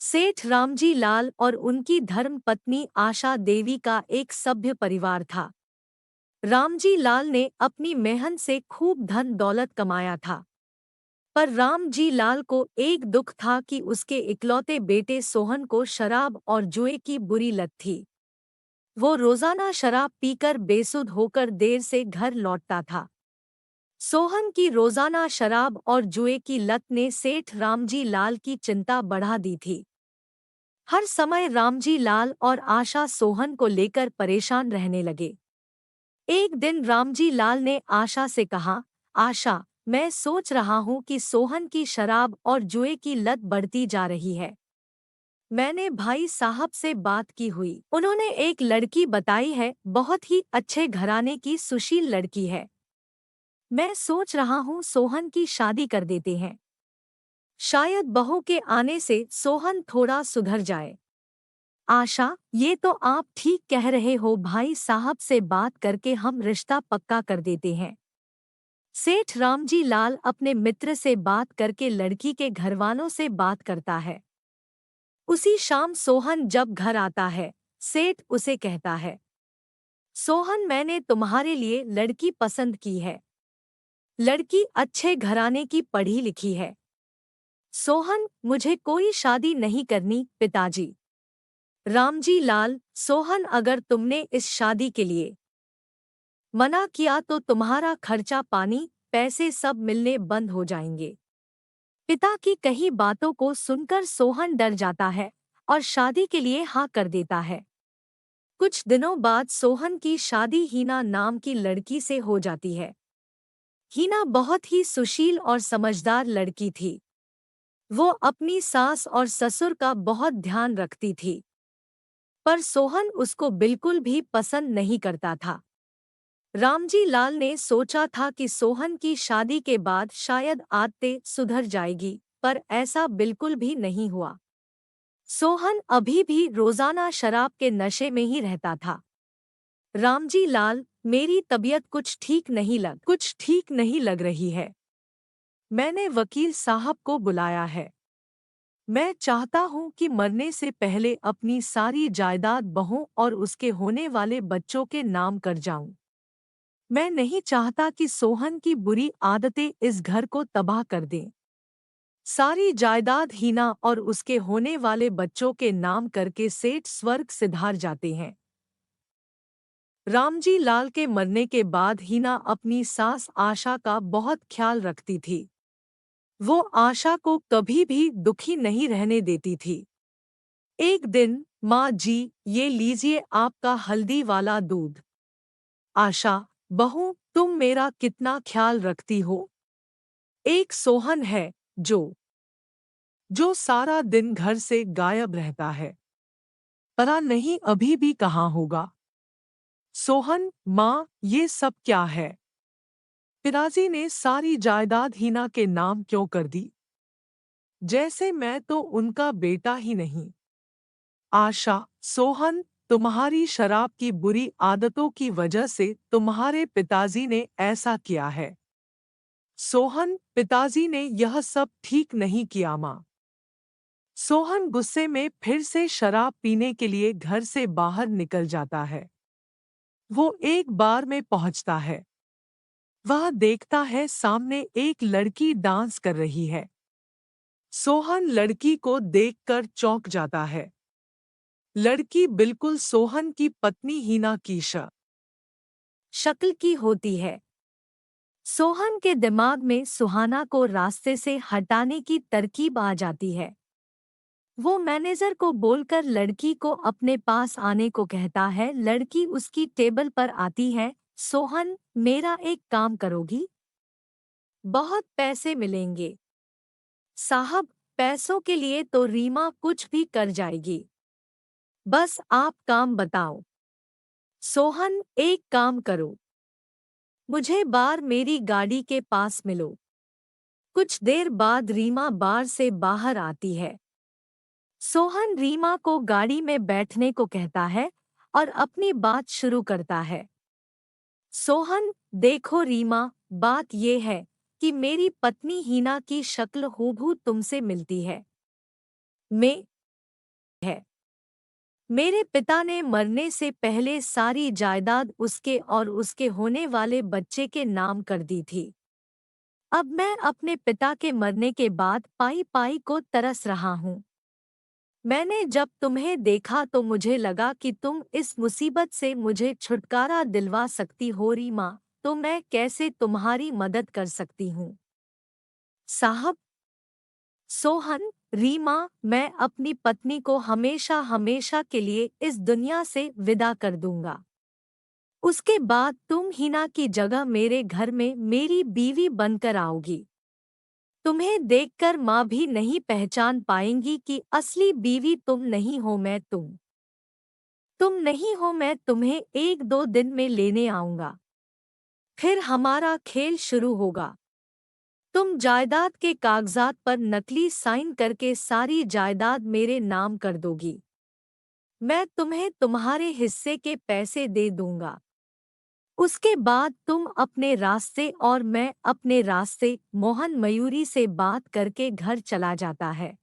सेठ रामजी लाल और उनकी धर्मपत्नी आशा देवी का एक सभ्य परिवार था। रामजी लाल ने अपनी मेहनत से खूब धन दौलत कमाया था, पर रामजी लाल को एक दुख था कि उसके इकलौते बेटे सोहन को शराब और जुए की बुरी लत थी। वो रोजाना शराब पीकर बेसुध होकर देर से घर लौटता था। सोहन की रोजाना शराब और जुए की लत ने सेठ रामजी लाल की चिंता बढ़ा दी थी। हर समय रामजी लाल और आशा सोहन को लेकर परेशान रहने लगे। एक दिन रामजी लाल ने आशा से कहा, आशा, मैं सोच रहा हूँ कि सोहन की शराब और जुए की लत बढ़ती जा रही है। मैंने भाई साहब से बात की हुई, उन्होंने एक लड़की बताई है, बहुत ही अच्छे घराने की सुशील लड़की है। मैं सोच रहा हूँ सोहन की शादी कर देते हैं। शायद बहू के आने से सोहन थोड़ा सुधर जाए। आशा, ये तो आप ठीक कह रहे हो, भाई साहब से बात करके हम रिश्ता पक्का कर देते हैं। सेठ रामजी लाल अपने मित्र से बात करके लड़की के घरवालों से बात करता है। उसी शाम सोहन जब घर आता है, सेठ उसे कहता है, सोहन, मैंने तुम्हारे लिए लड़की पसंद की है। लड़की अच्छे घराने की पढ़ी लिखी है। सोहन, मुझे कोई शादी नहीं करनी पिताजी। रामजी लाल, सोहन, अगर तुमने इस शादी के लिए मना किया तो तुम्हारा खर्चा पानी पैसे सब मिलने बंद हो जाएंगे। पिता की कही बातों को सुनकर सोहन डर जाता है और शादी के लिए हाँ कर देता है। कुछ दिनों बाद सोहन की शादी हीना नाम की लड़की से हो जाती है। हीना बहुत ही सुशील और समझदार लड़की थी। वो अपनी सास और ससुर का बहुत ध्यान रखती थी, पर सोहन उसको बिल्कुल भी पसंद नहीं करता था। रामजी लाल ने सोचा था कि सोहन की शादी के बाद शायद आदतें सुधर जाएगी, पर ऐसा बिल्कुल भी नहीं हुआ। सोहन अभी भी रोजाना शराब के नशे में ही रहता था। रामजी लाल, मेरी तबीयत कुछ ठीक नहीं लग रही है। मैंने वकील साहब को बुलाया है। मैं चाहता हूं कि मरने से पहले अपनी सारी जायदाद बहू और उसके होने वाले बच्चों के नाम कर जाऊं। मैं नहीं चाहता कि सोहन की बुरी आदतें इस घर को तबाह कर दें। सारी जायदाद हीना और उसके होने वाले बच्चों के नाम करके सेठ स्वर्ग सिधार जाते हैं। रामजी लाल के मरने के बाद हीना अपनी सास आशा का बहुत ख्याल रखती थी। वो आशा को कभी भी दुखी नहीं रहने देती थी। एक दिन, माँ जी, ये लीजिए आपका हल्दी वाला दूध। आशा, बहू, तुम मेरा कितना ख्याल रखती हो। एक सोहन है जो जो सारा दिन घर से गायब रहता है। पता नहीं अभी भी कहाँ होगा। सोहन, माँ, ये सब क्या है? पिताजी ने सारी जायदाद हीना के नाम क्यों कर दी? जैसे मैं तो उनका बेटा ही नहीं। आशा, सोहन, तुम्हारी शराब की बुरी आदतों की वजह से तुम्हारे पिताजी ने ऐसा किया है। सोहन, पिताजी ने यह सब ठीक नहीं किया माँ। सोहन गुस्से में फिर से शराब पीने के लिए घर से बाहर निकल जाता है। वो एक बार में पहुंचता है। वह देखता है सामने एक लड़की डांस कर रही है। सोहन लड़की को देखकर चौंक जाता है। लड़की बिल्कुल सोहन की पत्नी हीना की शक्ल की होती है। सोहन के दिमाग में सुहाना को रास्ते से हटाने की तरकीब आ जाती है। वो मैनेजर को बोलकर लड़की को अपने पास आने को कहता है। लड़की उसकी टेबल पर आती है। सोहन, मेरा एक काम करोगी? बहुत पैसे मिलेंगे। साहब, पैसों के लिए तो रीमा कुछ भी कर जाएगी। बस आप काम बताओ। सोहन, एक काम करो, मुझे बार मेरी गाड़ी के पास मिलो। कुछ देर बाद रीमा बार से बाहर आती है। सोहन रीमा को गाड़ी में बैठने को कहता है और अपनी बात शुरू करता है। सोहन, देखो रीमा, बात ये है कि मेरी पत्नी हीना की शक्ल हूबहू तुमसे मिलती है। मैं है। मेरे पिता ने मरने से पहले सारी जायदाद उसके और उसके होने वाले बच्चे के नाम कर दी थी। अब मैं अपने पिता के मरने के बाद पाई पाई को तरस रहा हूँ। मैंने जब तुम्हें देखा तो मुझे लगा कि तुम इस मुसीबत से मुझे छुटकारा दिलवा सकती हो रीमा, तो मैं कैसे तुम्हारी मदद कर सकती हूँ? साहब सोहन, रीमा, मैं अपनी पत्नी को हमेशा हमेशा के लिए इस दुनिया से विदा कर दूंगा। उसके बाद तुम हिना की जगह मेरे घर में मेरी बीवी बनकर आओगी। तुम्हें देखकर माँ भी नहीं पहचान पाएंगी कि असली बीवी तुम नहीं हो, मैं तुम नहीं हो, मैं तुम्हें 1-2 दिन में लेने आऊंगा। फिर हमारा खेल शुरू होगा। तुम जायदाद के कागजात पर नकली साइन करके सारी जायदाद मेरे नाम कर दोगी। मैं तुम्हें तुम्हारे हिस्से के पैसे दे दूंगा। उसके बाद तुम अपने रास्ते और मैं अपने रास्ते। मोहन मयूरी से बात करके घर चला जाता है।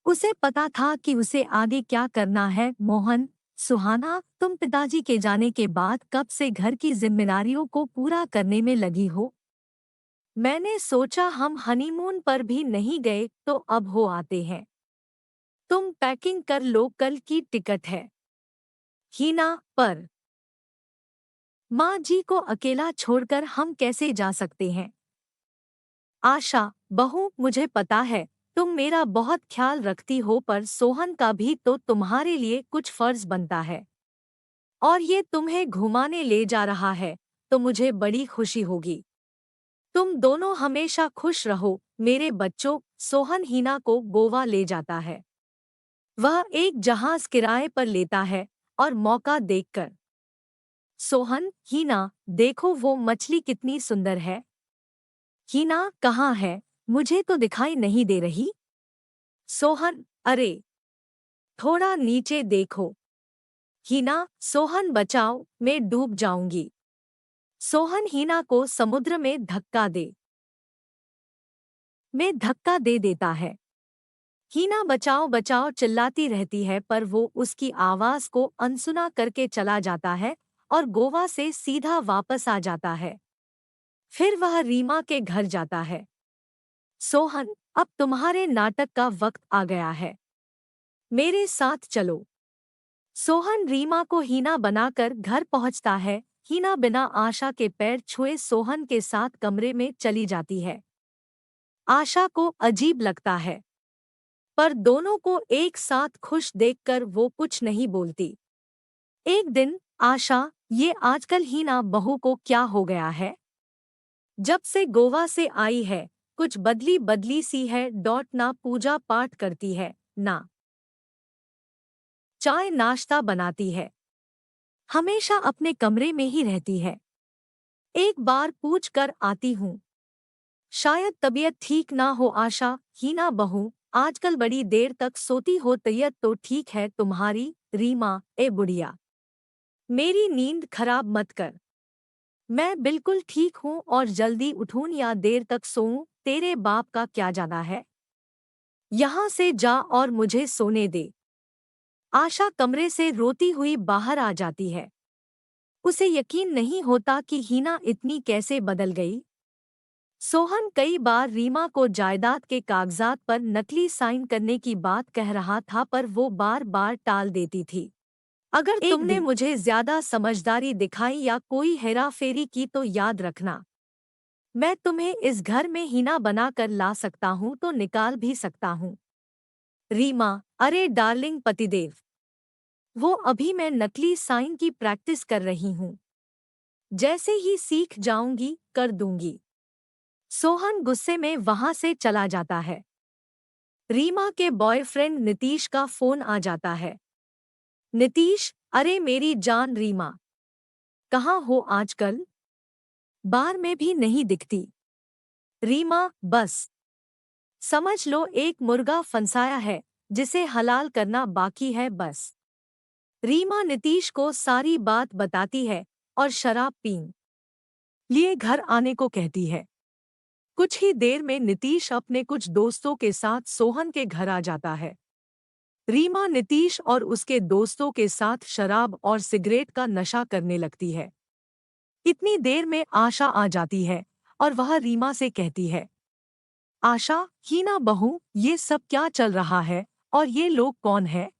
उसे पता था कि उसे आगे क्या करना है। मोहन, सुहाना, तुम पिताजी के जाने के बाद कब से घर की जिम्मेदारियों को पूरा करने में लगी हो? मैंने सोचा हम हनीमून पर भी नहीं गए तो अब हो आते हैं। तुम पैकिंग कर लो, कल की टिकट है। हीना, पर माँ जी को अकेला छोड़कर हम कैसे जा सकते हैं? आशा, बहू, मुझे पता है तुम मेरा बहुत ख्याल रखती हो, पर सोहन का भी तो तुम्हारे लिए कुछ फर्ज बनता है। और ये तुम्हें घुमाने ले जा रहा है तो मुझे बड़ी खुशी होगी। तुम दोनों हमेशा खुश रहो मेरे बच्चों। सोहन हीना को गोवा ले जाता है। वह एक जहाज किराए पर लेता है और मौका देखकर, सोहन, हीना, देखो वो मछली कितनी सुंदर है। हीना, कहाँ है? मुझे तो दिखाई नहीं दे रही। सोहन, अरे थोड़ा नीचे देखो। हीना, सोहन बचाओ, मैं डूब जाऊंगी। सोहन हीना को समुद्र में धक्का दे देता है। हीना बचाओ बचाओ चिल्लाती रहती है, पर वो उसकी आवाज को अनसुना करके चला जाता है और गोवा से सीधा वापस आ जाता है। फिर वह रीमा के घर जाता है। सोहन, अब तुम्हारे नाटक का वक्त आ गया है। मेरे साथ चलो। सोहन रीमा को हीना बनाकर घर पहुंचता है। हीना बिना आशा के पैर छुए सोहन के साथ कमरे में चली जाती है। आशा को अजीब लगता है, पर दोनों को एक साथ खुश देखकर वो कुछ नहीं बोलती। एक दिन, आशा, ये आजकल हीना बहू को क्या हो गया है? जब से गोवा से आई है कुछ बदली बदली सी है। ना पूजा पाठ करती है, ना चाय नाश्ता बनाती है, हमेशा अपने कमरे में ही रहती है। एक बार पूछ कर आती हूँ, शायद तबीयत ठीक ना हो। आशा, हीना बहू, आजकल बड़ी देर तक सोती हो, तबीयत तो ठीक है तुम्हारी? रीमा, ए बुढ़िया, मेरी नींद खराब मत कर। मैं बिल्कुल ठीक हूँ और जल्दी उठूं या देर तक सोऊं, तेरे बाप का क्या जाना है। यहाँ से जा और मुझे सोने दे। आशा कमरे से रोती हुई बाहर आ जाती है। उसे यकीन नहीं होता कि हीना इतनी कैसे बदल गई। सोहन कई बार रीमा को जायदाद के कागजात पर नकली साइन करने की बात कह रहा था, पर वो बार बार टाल देती थी। अगर तुमने मुझे ज्यादा समझदारी दिखाई या कोई हेराफेरी की तो याद रखना, मैं तुम्हें इस घर में हीना बनाकर ला सकता हूँ तो निकाल भी सकता हूँ। रीमा, अरे डार्लिंग पतिदेव, वो अभी मैं नकली साइन की प्रैक्टिस कर रही हूँ। जैसे ही सीख जाऊंगी कर दूंगी। सोहन गुस्से में वहां से चला जाता है। रीमा के बॉयफ्रेंड नीतीश का फोन आ जाता है। नीतीश, अरे मेरी जान रीमा, कहाँ हो आजकल? बार में भी नहीं दिखती। रीमा, बस समझ लो एक मुर्गा फंसाया है जिसे हलाल करना बाकी है बस। रीमा नीतीश को सारी बात बताती है और शराब पीने लिए घर आने को कहती है। कुछ ही देर में नीतीश अपने कुछ दोस्तों के साथ सोहन के घर आ जाता है। रीमा नीतीश और उसके दोस्तों के साथ शराब और सिगरेट का नशा करने लगती है। इतनी देर में आशा आ जाती है और वह रीमा से कहती है, आशा, हीना बहू, ये सब क्या चल रहा है और ये लोग कौन हैं?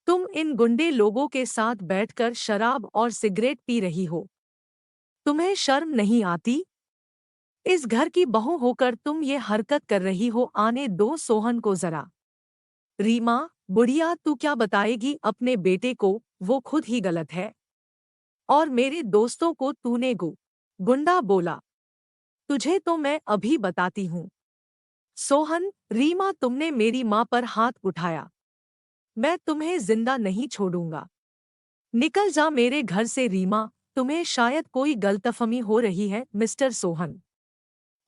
तुम इन गुंडे लोगों के साथ बैठकर शराब और सिगरेट पी रही हो। तुम्हें शर्म नहीं आती? इस घर की बहू होकर तुम ये हरकत कर रही हो, आने दो सोहन को जरा। रीमा, बुढ़िया, तू क्या बताएगी अपने बेटे को, वो खुद ही गलत है। और मेरे दोस्तों को तूने गुंडा बोला। तुझे तो मैं अभी बताती हूँ। सोहन, रीमा, तुमने मेरी माँ पर हाथ उठाया। मैं तुम्हें जिंदा नहीं छोड़ूंगा। निकल जा मेरे घर से रीमा। तुम्हें शायद कोई गलतफहमी हो रही है मिस्टर सोहन।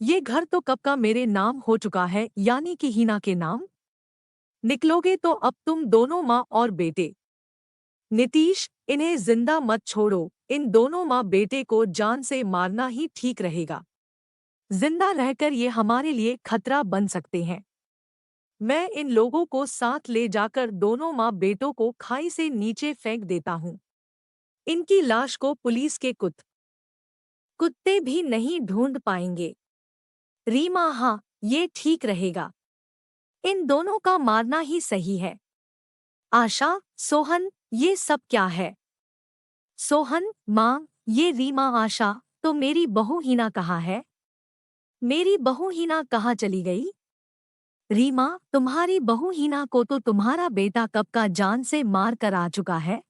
ये घर तो कब का मेरे नाम हो चुका है, यानी कि हीना के नाम। निकलोगे तो अब तुम दोनों माँ और बेटे। नीतीश, इन्हें जिंदा मत छोड़ो। इन दोनों माँ बेटे को जान से मारना ही ठीक रहेगा। जिंदा रहकर ये हमारे लिए खतरा बन सकते हैं। मैं इन लोगों को साथ ले जाकर दोनों माँ बेटों को खाई से नीचे फेंक देता हूँ। इनकी लाश को पुलिस के कुत्ते भी नहीं ढूंढ पाएंगे। रीमा, हाँ, ये ठीक रहेगा। इन दोनों का मारना ही सही है। आशा, सोहन, ये सब क्या है? सोहन, माँ, ये रीमा, आशा, तो मेरी बहू हीना कहाँ है? मेरी बहू हीना कहाँ चली गई? रीमा, तुम्हारी बहू हीना को तो तुम्हारा बेटा कब का जान से मार कर आ चुका है।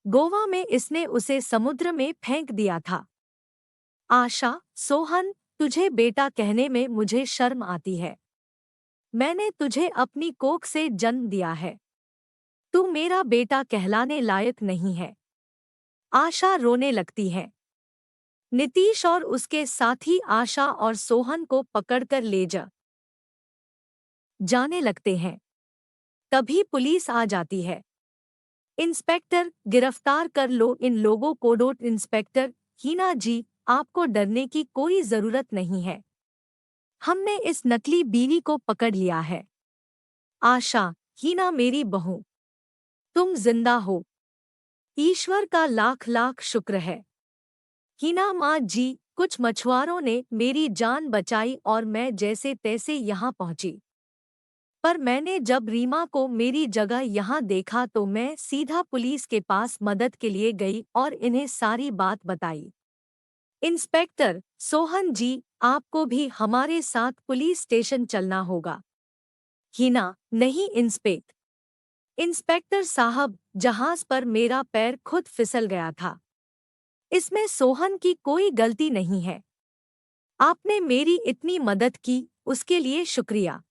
गोवा में इसने उसे समुद्र में फेंक दिया था। आशा, सोहन, तुझे बेटा कहने में मुझे शर्म आती है। मैंने तुझे अपनी कोख से जन्म दिया है। तू मेरा बेटा कहलाने लायक नहीं है। आशा रोने लगती है। नीतीश और उसके साथी आशा और सोहन को पकड़कर ले जाने लगते हैं। तभी पुलिस आ जाती है। इंस्पेक्टर, गिरफ्तार कर लो इन लोगों को। डोट इंस्पेक्टर, हीना जी, आपको डरने की कोई जरूरत नहीं है। हमने इस नकली बीवी को पकड़ लिया है। आशा, हीना मेरी बहू, तुम जिंदा हो। ईश्वर का लाख लाख शुक्र है। हीना माँ जी, कुछ मछुआरों ने मेरी जान बचाई और मैं जैसे तैसे यहाँ पहुंची। पर मैंने जब रीमा को मेरी जगह यहाँ देखा तो मैं सीधा पुलिस के पास मदद के लिए गई और इन्हें सारी बात बताई। इंस्पेक्टर, सोहन जी, आपको भी हमारे साथ पुलिस स्टेशन चलना होगा। हीना, नहीं इंस्पेक्टर साहब, जहाज पर मेरा पैर खुद फिसल गया था। इसमें सोहन की कोई गलती नहीं है। आपने मेरी इतनी मदद की, उसके लिए शुक्रिया।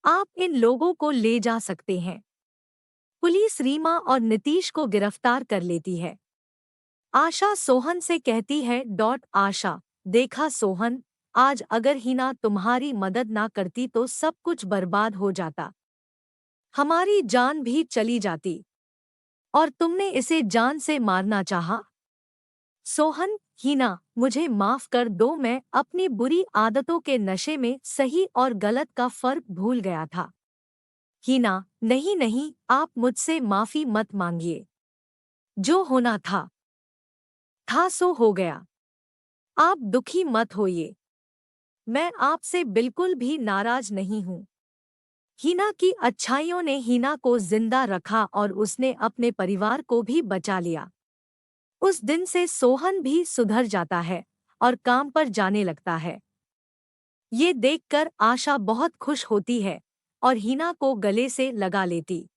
आप इन लोगों को ले जा सकते हैं। पुलिस रीमा और नीतीश को गिरफ्तार कर लेती है। आशा सोहन से कहती है, आशा, देखा सोहन, आज अगर हीना तुम्हारी मदद ना करती तो सब कुछ बर्बाद हो जाता। हमारी जान भी चली जाती। और तुमने इसे जान से मारना चाहा। सोहन, हीना, मुझे माफ कर दो, मैं अपनी बुरी आदतों के नशे में सही और गलत का फर्क भूल गया था। हीना, नहीं नहीं, आप मुझसे माफी मत मांगिए। जो होना था सो हो गया। आप दुखी मत होइए। मैं आपसे बिल्कुल भी नाराज नहीं हूँ। हीना की अच्छाइयों ने हीना को जिंदा रखा और उसने अपने परिवार को भी बचा लिया। उस दिन से सोहन भी सुधर जाता है और काम पर जाने लगता है। ये देखकर आशा बहुत खुश होती है और हीना को गले से लगा लेती।